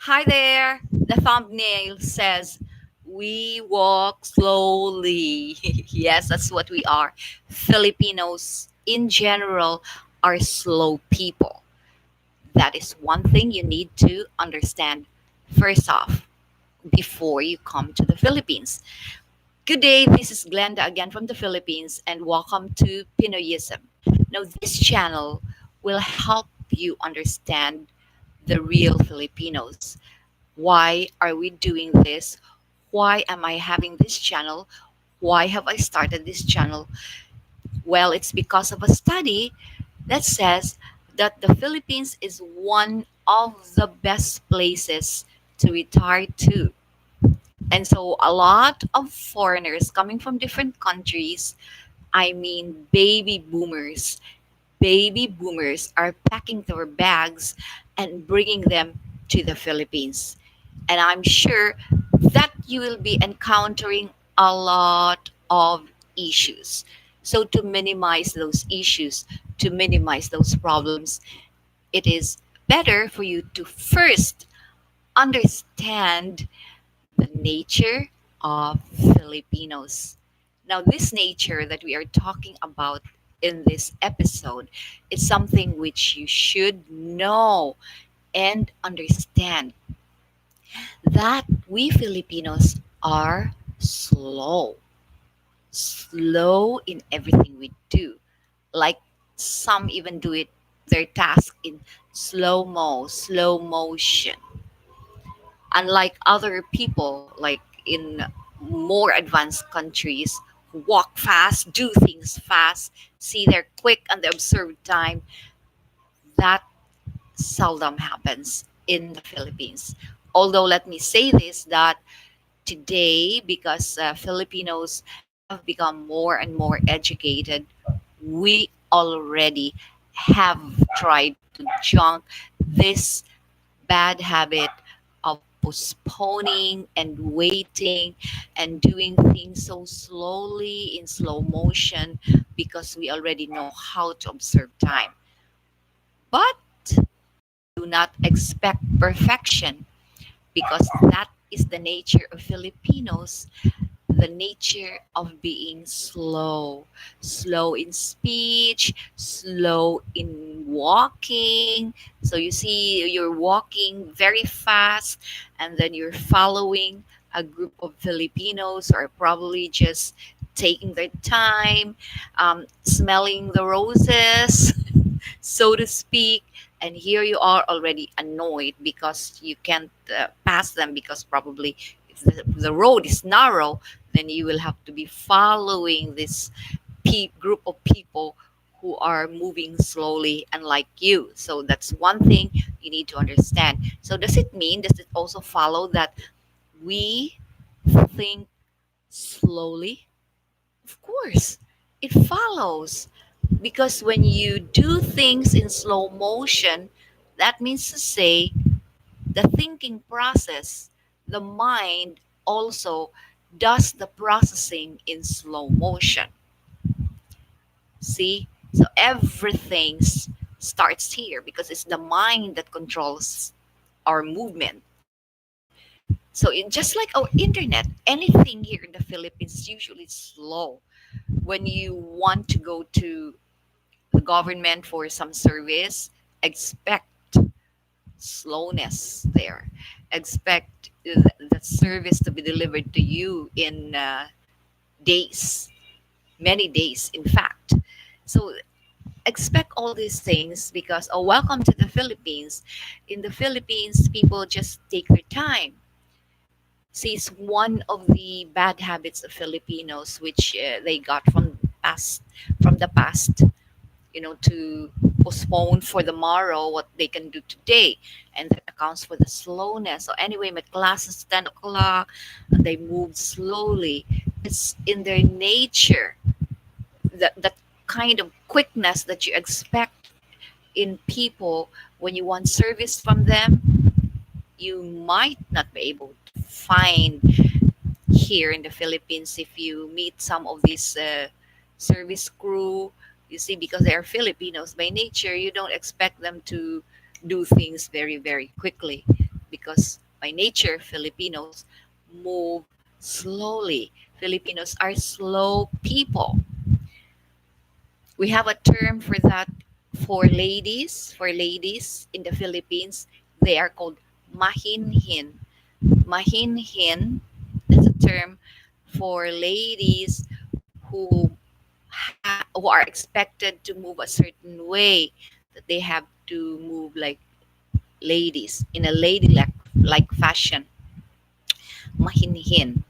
Hi there. The thumbnail says, "We walk slowly." Yes, that's what we are. Filipinos in general are slow people. That is one thing you need to understand first off before you come to the Philippines. Good day, this is Glenda again from the Philippines, and welcome to Pinoyism. Now, this channel will help you understand the real Filipinos. Why are we doing this? Why am I having this channel? Why have I started this channel? Well, it's because of a study that says that the Philippines is one of the best places to retire to. And so a lot of foreigners coming from different countries, I mean baby boomers are packing their bags and bringing them to the Philippines. And I'm sure that you will be encountering a lot of issues. So, to minimize those issues, to minimize those problems, it is better for you to first understand the nature of Filipinos. Now, this nature that we are talking about in this episode is something which you should know and understand that we Filipinos are slow in everything we do. Like some even do it their task in slow motion. Unlike other people, like in more advanced countries, who walk fast, do things fast, see their quick and the observed time, that seldom happens in the Philippines. Although, let me say this that today, because Filipinos have become more and more educated, we already have tried to junk this bad habit of postponing and waiting and doing things so slowly in slow motion because we already know how to observe time. But do not expect perfection because that is the nature of Filipinos, the nature of being slow in speech, slow in walking. So you see, you're walking very fast, and then you're following a group of Filipinos, or probably just taking their time, smelling the roses, so to speak. And here you are already annoyed because you can't pass them because probably if the road is narrow, then you will have to be following this group of people who are moving slowly unlike you. So that's one thing you need to understand. So does it also follow that we think slowly? Of course, it follows. Because when you do things in slow motion, that means to say the thinking process, the mind also does the processing in slow motion. See? So everything starts here because it's the mind that controls our movement. So just like our internet, anything here in the Philippines is usually slow. When you want to go to the government for some service, expect slowness there. Expect the service to be delivered to you in days, many days, in fact. So expect all these things because, oh, welcome to the Philippines. In the Philippines, people just take their time. See, it's one of the bad habits of Filipinos, which they got from the past, to postpone for tomorrow what they can do today. And that accounts for the slowness. So anyway, my class is 10 o'clock and they move slowly. It's in their nature, that kind of quickness that you expect in people when you want service from them, you might not be able to find here in the Philippines if you meet some of these service crew. You see, because they are Filipinos by nature, you don't expect them to do things very, very quickly. because by nature, Filipinos move slowly. Filipinos are slow people. We have a term for that for ladies. For ladies in the Philippines, they are called mahinhin. Mahinhin, that's a term for ladies who who are expected to move a certain way, that they have to move like ladies in a ladylike fashion. Mahinhin.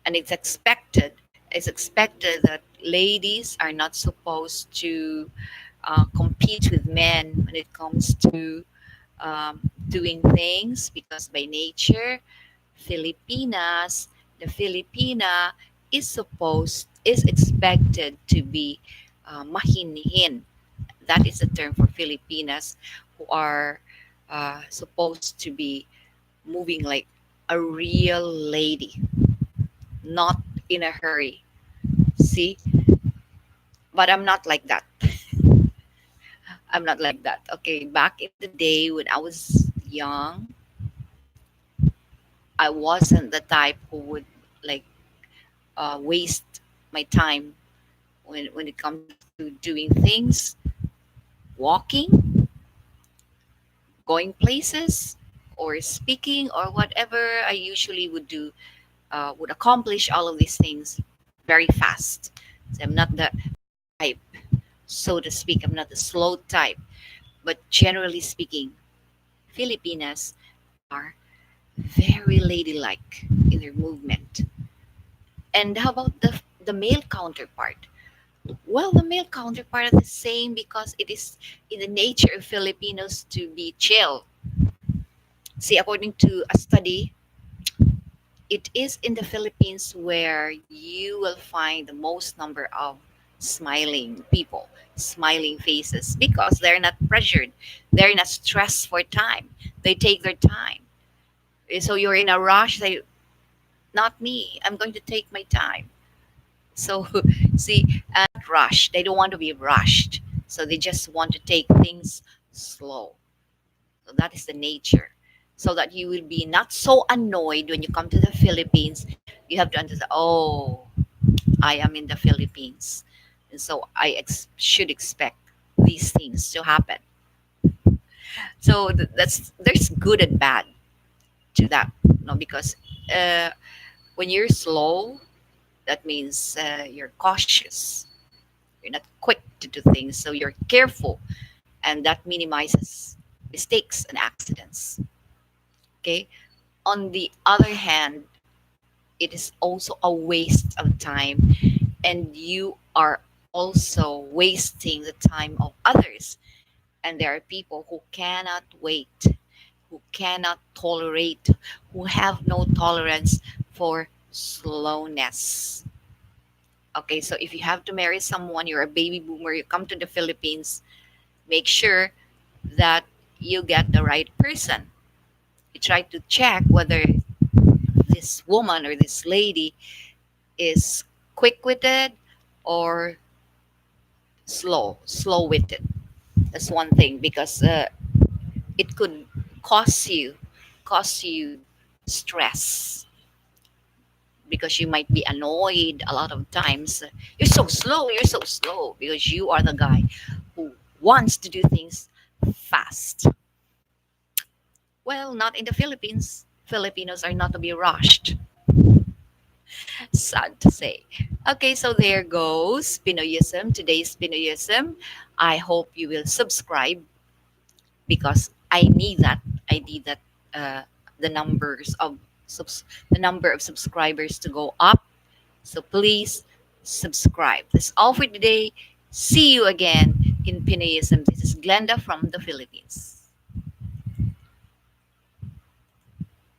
And it's expected that ladies are not supposed to compete with men when it comes to doing things, because by nature, Filipinas, the Filipina is expected to be mahinhin. That is the term for Filipinas who are supposed to be moving like a real lady, not in a hurry. See, but I'm not like that. I'm not like that. Okay, back in the day when I was young, I wasn't the type who would like waste my time when it comes to doing things, walking, going places, or speaking, or whatever I usually would do. Would accomplish all of these things very fast. So I'm not the type, so to speak. I'm not the slow type. But generally speaking, Filipinas are very ladylike in their movement. And how about the male counterpart? Well, the male counterpart is the same because it is in the nature of Filipinos to be chill. See, according to a study, it is in the Philippines where you will find the most number of smiling people, smiling faces, because they're not pressured, they're not stressed for time. They take their time. So you're in a rush, they, not me, I'm going to take my time. So, see, not rush. They don't want to be rushed. So they just want to take things slow. So that is the nature. So that you will be not so annoyed when you come to the Philippines. You have to understand, oh, I am in the Philippines. And so I should expect these things to happen. So there's good and bad to that. No, because uh, when you're slow, that means you're cautious. You're not quick to do things, so you're careful, and that minimizes mistakes and accidents. Okay. On the other hand, it is also a waste of time, and you are also wasting the time of others. And there are people who cannot wait, who cannot tolerate, who have no tolerance for slowness. Okay, so if you have to marry someone, you're a baby boomer, you come to the Philippines, make sure that you get the right person. You try to check whether this woman or this lady is quick witted or slow witted. That's one thing, because it could cause you cause you stress, because you might be annoyed a lot of times. You're so slow, because you are the guy who wants to do things fast. Well, not in the Philippines. Filipinos are not to be rushed. Sad to say. Okay, so there goes Pinoyism, today's Pinoyism. I hope you will subscribe, because I need that. I need that uh, the numbers of the number of subscribers to go up. So please subscribe. That's all for today. See you again in Pinoyism. This is Glenda from the Philippines.